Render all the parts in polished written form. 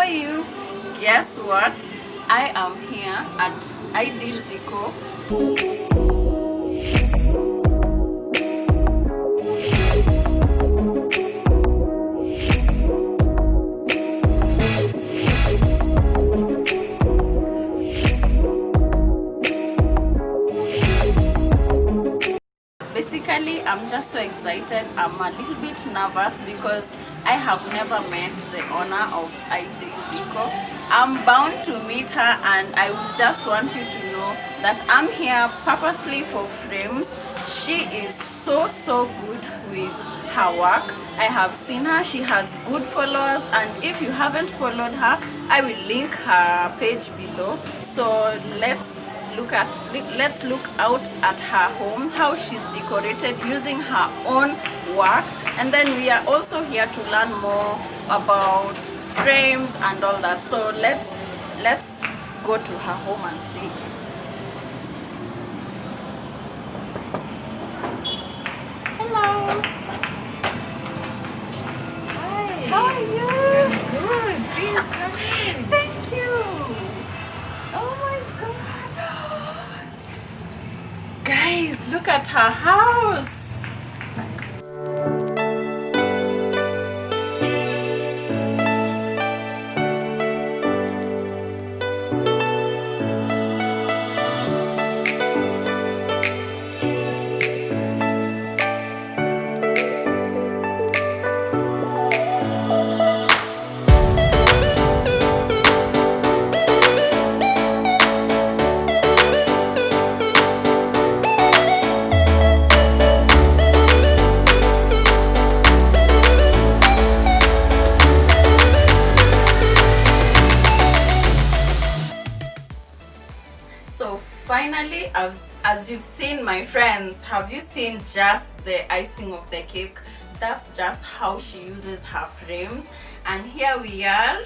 are you? Guess what? I am here at Ideal Deco. Basically, I'm just so excited. I'm a little bit nervous because I have never met the owner of Ideal Deco. I'm bound to meet her, and I would just want you to know that I'm here purposely for frames. She is so good with her work. I have seen her. She has good followers, and if you haven't followed her, I will link her page below. So let's look out at her home, how she's decorated using her own work, and then we are also here to learn more about frames and all that. So let's go to her home and see. Hello. Hi. How are you? I'm good. Please come in. Thank you. Oh my god. Guys, look at her house. So finally, as you've seen, my friends, have you seen just the icing of the cake? That's just how she uses her frames. And here we are.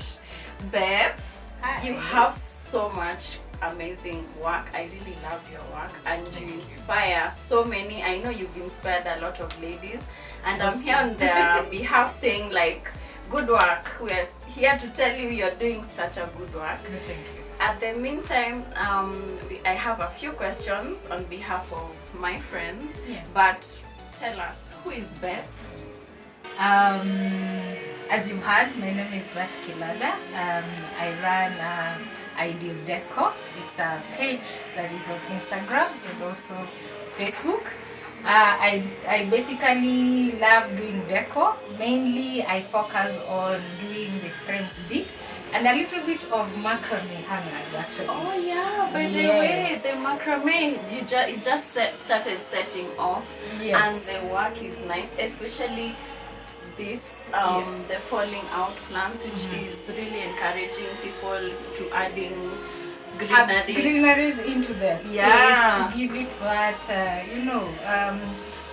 Beth, Hi. you have so much amazing work. I really love your work, and you inspire so many. I know you've inspired a lot of ladies, and I'm here on their behalf saying, like, good work. We're here to tell you you're doing such a good work. Thank you. At the meantime, I have a few questions on behalf of my friends. Yeah. But tell us, who is Beth? As you've heard, my name is Beth Kilada. I run Ideal Deco. It's a page that is on Instagram and also Facebook. I basically love doing deco. Mainly, I focus on doing the frames bit and a little bit of macrame hangers actually. Oh yeah, by the Yes. way, the macrame, it just started setting off. Yes. And the work is nice, especially this Yes. the falling out plants, which is really encouraging people to adding greenery. Greeneries into the space Yeah. to give it that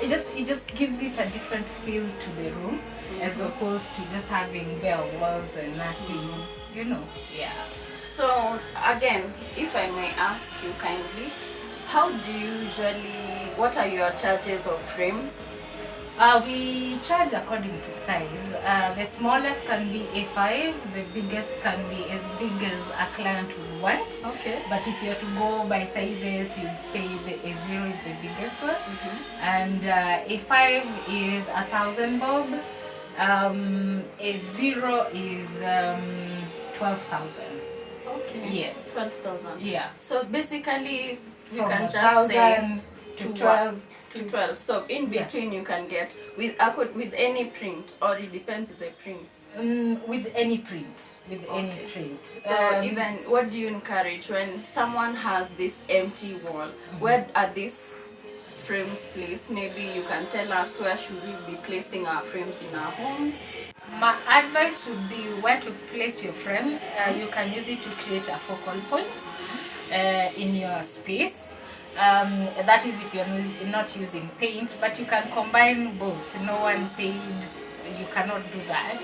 it just gives it a different feel to the room as opposed to just having bare walls and nothing, yeah. So again, if I may ask you kindly, how do you what are your charges of frames? We charge according to size. The smallest can be A5, the biggest can be as big as a client would want. Okay. But if you are to go by sizes, you'd say the A0 is the biggest one, and A5 is 1,000 bob. A0 is 12,000. Okay. Yes. 12,000. Yeah. So basically, we From can just say 1,000 to to 12. to 12. So in Yeah. between you can get with any print, or it depends with the prints. With any print. With any Okay. print. So even what do you encourage when someone has this empty wall? Where are these frames placed? Maybe you can tell us, where should we be placing our frames in our homes? My advice would be where to place your frames. You can use it to create a focal point in your space. That is if you're not using paint, but you can combine both. No one said you cannot do that.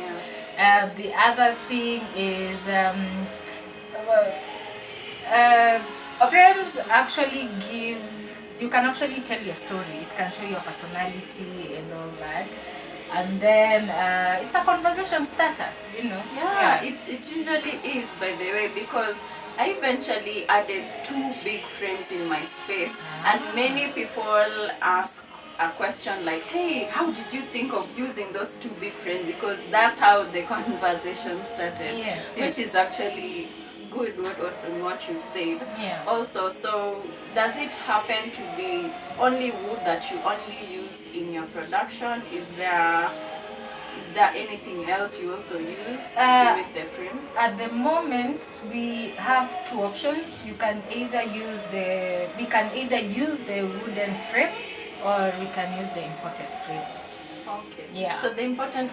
The other thing is frames actually you can actually tell your story. It can show your personality and all that. and then it's a conversation starter, you know. Yeah, it usually is, by the way, because I eventually added 2 big frames in my space, and many people ask a question like, hey, how did you think of using those 2 big frames? Because that's how the conversation started. Yes, Which yes. is actually good what you've said. Yeah. Also, so does it happen to be only wood that you only use in your production? Is there anything else you also use to make the frames? At the moment, we have 2 options. We can either use the wooden frame, or we can use the imported frame. Okay. Yeah. So the imported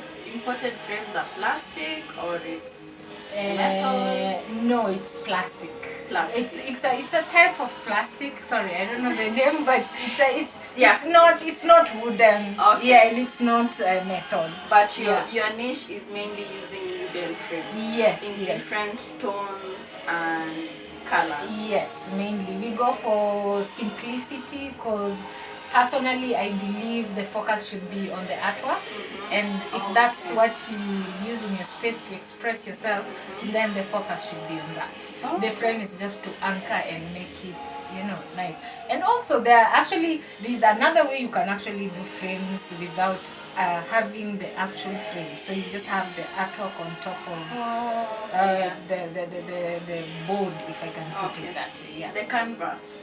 frames are plastic, or it's metal? No, it's plastic. Plastic. It's a type of plastic. Sorry, I don't know the name, but Yeah. it's not wooden. Okay. Yeah, and it's not metal. But Yeah. your niche is mainly using wooden frames. Yes, In yes. different tones and colors. Yes, mainly we go for simplicity, because personally I believe the focus should be on the artwork, and if that's what you use in your space to express yourself, then the focus should be on that. The frame is just to anchor and make it, you know, nice. And also there's another way you can actually do frames without having the actual frame. So you just have the artwork on top of the board, if I can put it that way. Yeah. The canvas.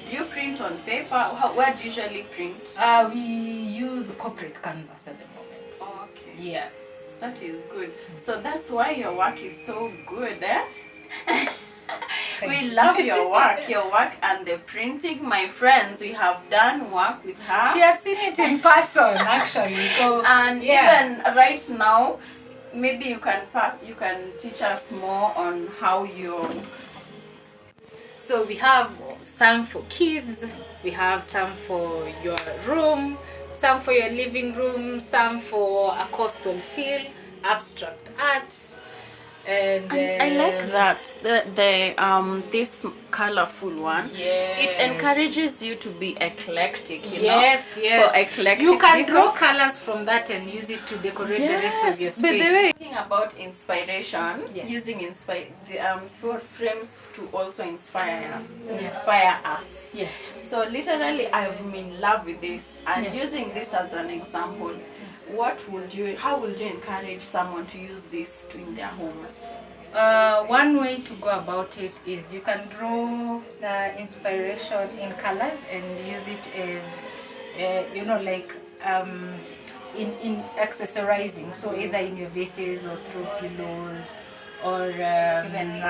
Do you print on paper? Where do you usually print? We use corporate canvas at the moment. Okay. Yes. That is good. So that's why your work is so good, eh? We love your work and the printing. My friends, we have done work with her. She has seen it in person, actually. So And even right now, maybe you can teach us more on how you. So we have some for kids, we have some for your room, some for your living room, some for a coastal feel, abstract art. And I like that this colorful one. Yes. It encourages you to be eclectic. You Yes, know? yes. For eclectic you can decor. draw colors from that and use it to decorate the rest of your space. By the way, talking about inspiration, Yes. using for frames to also inspire us. Yes. So literally, I'm in love with this, and Yes. using this as an example. How would you encourage someone to use this in their homes? One way to go about it is you can draw inspiration in colors and use it as, like in accessorizing. So either in your vases or through pillows or Even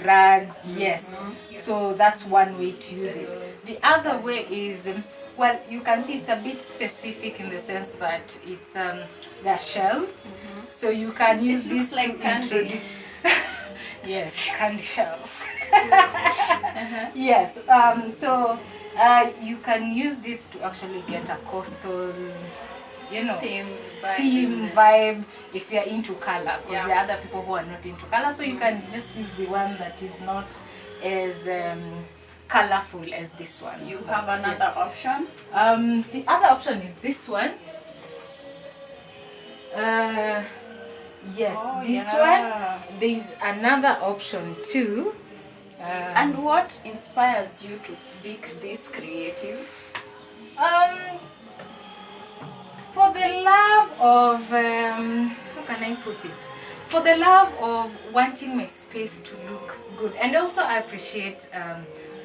rugs. Yes. So that's one way to use it. The other way is, well, you can see it's a bit specific in the sense that it's there are shells, so you can use It this looks like to candy. introduce. Yes, candy shells. Yes. So you can use this to actually get a coastal, theme vibe if you're into color, because there are other people who are not into color, so you can just use the one that is not as colorful as this one. You But have another option. the other option is this one. Yes, Oh, this yeah. one. There is another option too. And what inspires you to be this creative? For the love of how can I put it? For the love of wanting my space to look good, and also I appreciate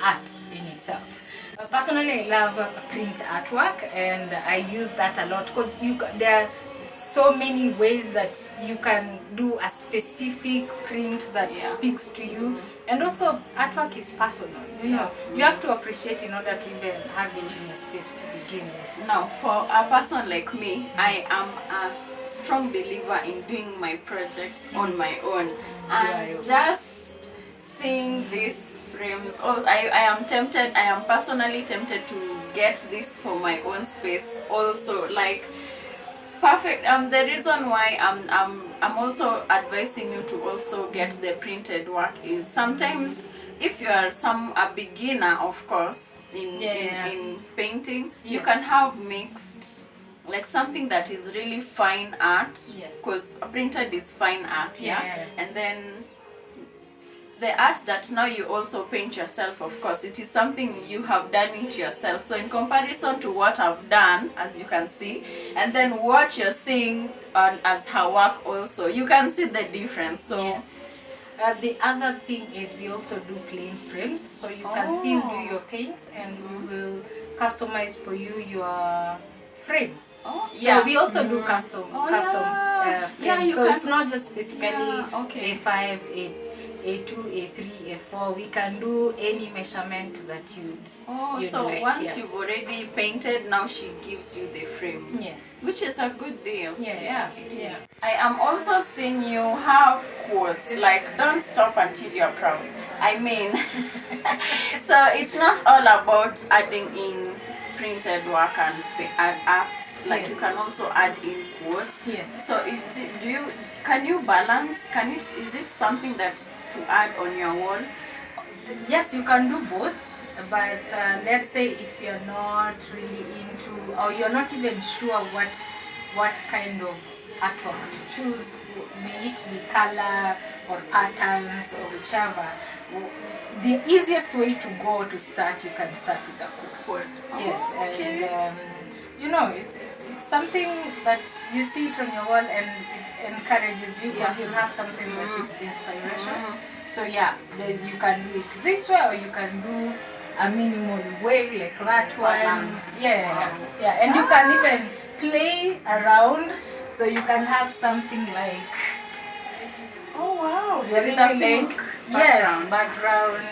art in itself. Personally, I love print artwork, and I use that a lot because there are so many ways that you can do a specific print that speaks to you, and also artwork is personal. You have to appreciate in order to even have it in your space to begin with. Now, for a person like me, I am a strong believer in doing my projects on my own, and just seeing these frames. I am personally tempted to get this for my own space also, like perfect. The reason why I'm also advising you to also get the printed work is sometimes if you are a beginner, of course, in painting, you can have mixed like something that is really fine art. Yes. Because printed is fine art, yeah? Yeah. And then the art that now you also paint yourself, of course, it is something you have done it yourself. So in comparison to what I've done, as you can see, and then what you're seeing as her work also, you can see the difference. So Yes. The other thing is we also do plain frames, so you can still do your paints, and we will customize for you your frame. oh, So we also do custom Oh, custom yeah. frames. Yeah, you so can- it's not just basically Yeah, okay. A5, A2, A3, A4. We can do any measurement that you'd so like, once yeah. you've already painted, now she gives you the frames. Yes. Which is a good deal. Yeah, it yeah. is. I am also seeing you have quotes like "Don't stop until you're proud." I mean, so it's not all about adding in printed work and arts. Like you Yes. can also add in quotes. Yes. So can you balance? Is it something that to add on your wall? Yes, you can do both, but let's say if you're not really into, or you're not even sure what kind of artwork to choose, may it be color or patterns or whichever, the easiest way to go to start, you can start with a quote. Quote. Yes, Oh, okay. and it's something that you see it on your wall and it encourages you, because you'll have something that is inspiration. So yeah, you can do it this way, or you can do a minimal way like that one. Balance. Yeah, Wow. yeah, and you can even play around, so you can have something like Oh wow! really With a like pink yes background,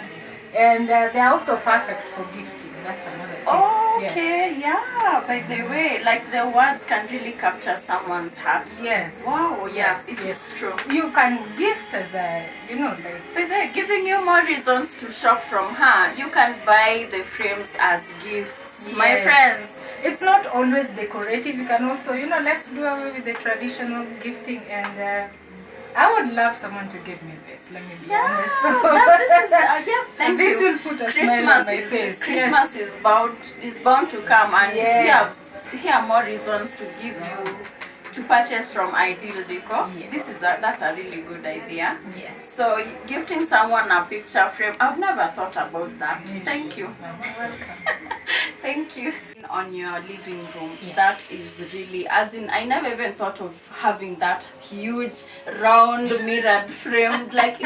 and they're also perfect for gifting. That's another thing. Okay, yeah. By the way, like the words can really capture someone's heart. Yes. Wow, yeah, Yes, it yes. is true. You can gift as a like. But they're giving you more reasons to shop from her. You can buy the frames as gifts, my Yes. friends. It's not always decorative. You can also, let's do away with the traditional gifting. And I would love someone to give me this. Let me be honest. Thank This you. will put a smile on my face. Christmas is bound to come, and Yes. here are more reasons to give you to purchase from Ideal Decor. Yes. That's a really good idea. Yes. So gifting someone a picture frame, I've never thought about that. Thank you. You're welcome. Thank you. On your living room, Yeah. that is really, as in, I never even thought of having that huge round mirrored frame. Like,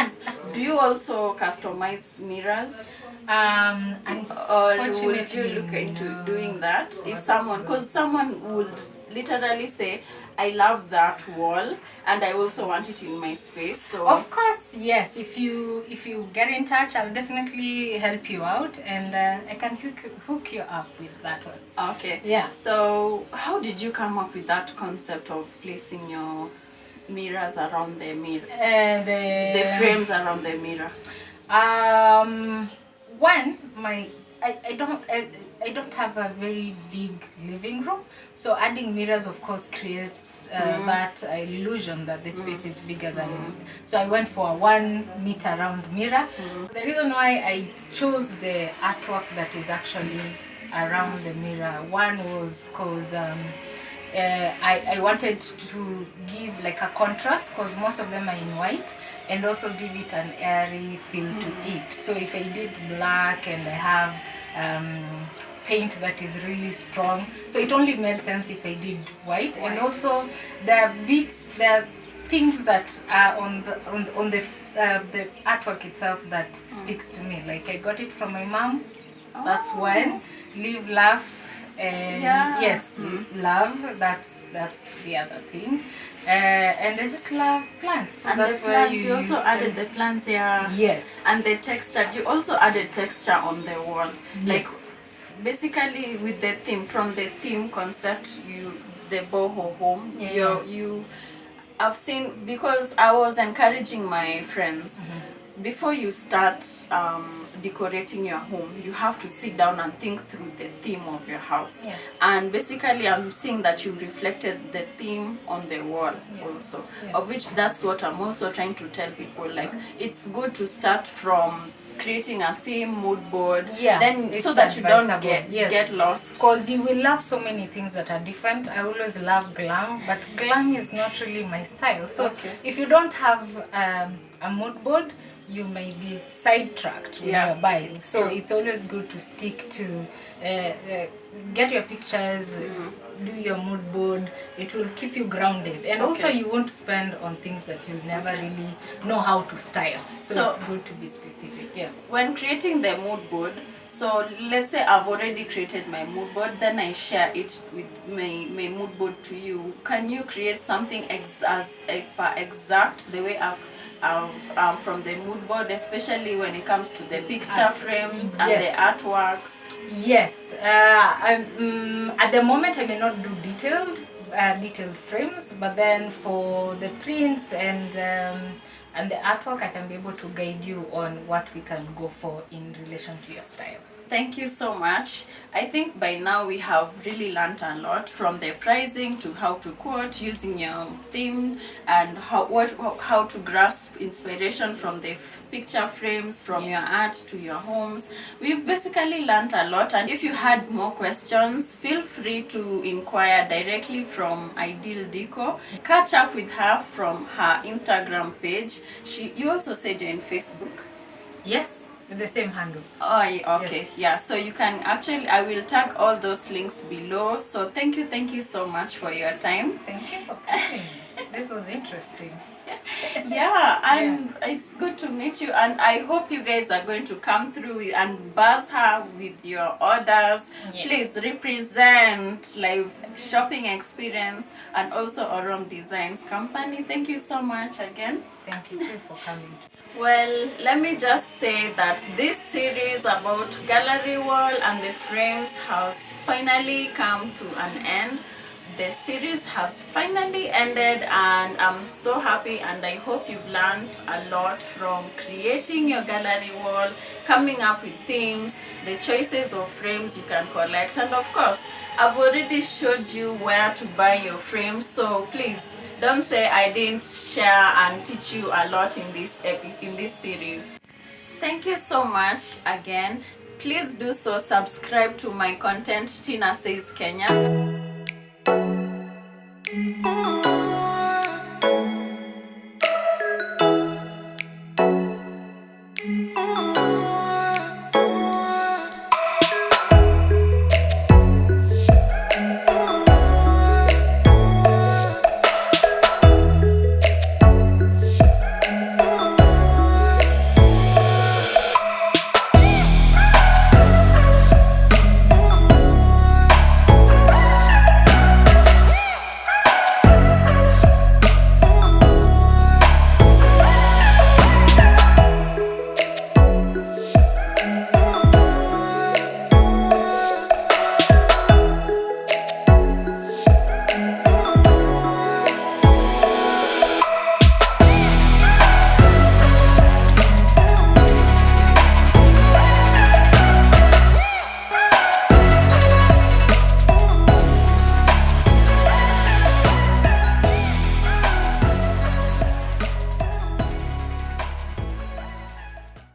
do you also customize mirrors? Or would you Unfortunately, look into no. doing that? If because someone would literally say, I love that wall and I also want it in my space. So Of course, yes. If you get in touch, I'll definitely help you out, and I can hook you up with that one. okay. Yeah. So how did you come up with that concept of placing your mirrors around the mirror? The frames around the mirror. One, I don't have a very big living room, so adding mirrors of course creates that illusion that the space is bigger than it. So I went for a 1 meter round mirror. The reason why I chose the artwork that is actually around the mirror, one was because I wanted to give like a contrast, because most of them are in white, and also give it an airy feel to it. So if I did black and I have paint that is really strong, so it only made sense if I did white. And also the things that are on the artwork itself that speaks to me. Like I got it from my mom. That's one. Live, laugh. And yes, love. That's the other thing. And I just love plants. So And that's the where plants, you also added the plants here. Yes. And the texture, you also added texture on the wall. Yes. Like basically with the theme, from the theme concept, the boho home, I've seen, because I was encouraging my friends, before you start decorating your home, you have to sit down and think through the theme of your house. Yes. And basically, I'm seeing that you've reflected the theme on the wall also, of which that's what I'm also trying to tell people. Like, it's good to start from creating a theme mood board, then so that you don't get lost, because you will love so many things that are different. I always love glam, but glam is not really my style. So if you don't have a mood board, you may be sidetracked when you're buying. So it's always good to stick to get your pictures, do your mood board. It will keep you grounded, and also you won't spend on things that you'll never really know how to style. So it's good to be specific. When creating the mood board, so let's say I've already created my mood board, then I share it with my mood board to you. Can you create something as exact the way I've from the mood board, especially when it comes to the picture frames and the artworks? Yes. At the moment I may not do detailed frames, but then for the prints and the artwork, I can be able to guide you on what we can go for in relation to your style. Thank you so much. I think by now we have really learned a lot, from the pricing to how to quote using your theme, and how to grasp inspiration from the picture frames, from your art to your homes. We've basically learned a lot, and if you had more questions, feel free to inquire directly from Ideal Deco. Catch up with her from her Instagram page. You also said you're in Facebook? Yes. With the same handle. Oh, okay. Yeah, so you can actually, I will tag all those links below. So thank you so much for your time. Thank you for coming. This was interesting. And it's good to meet you, and I hope you guys are going to come through and buzz her with your orders. Please represent live shopping experience and also Orom Designs Company. Thank you so much again. Thank you for coming. Well, let me just say that this series about gallery wall and the frames has finally come to an end. The series has finally ended, and I'm so happy, and I hope you've learned a lot from creating your gallery wall, coming up with themes, the choices of frames you can collect, and of course I've already showed you where to buy your frames, so please don't say I didn't share and teach you a lot in this series. Thank you so much again. Please do so subscribe to my content, Tina Says Kenya.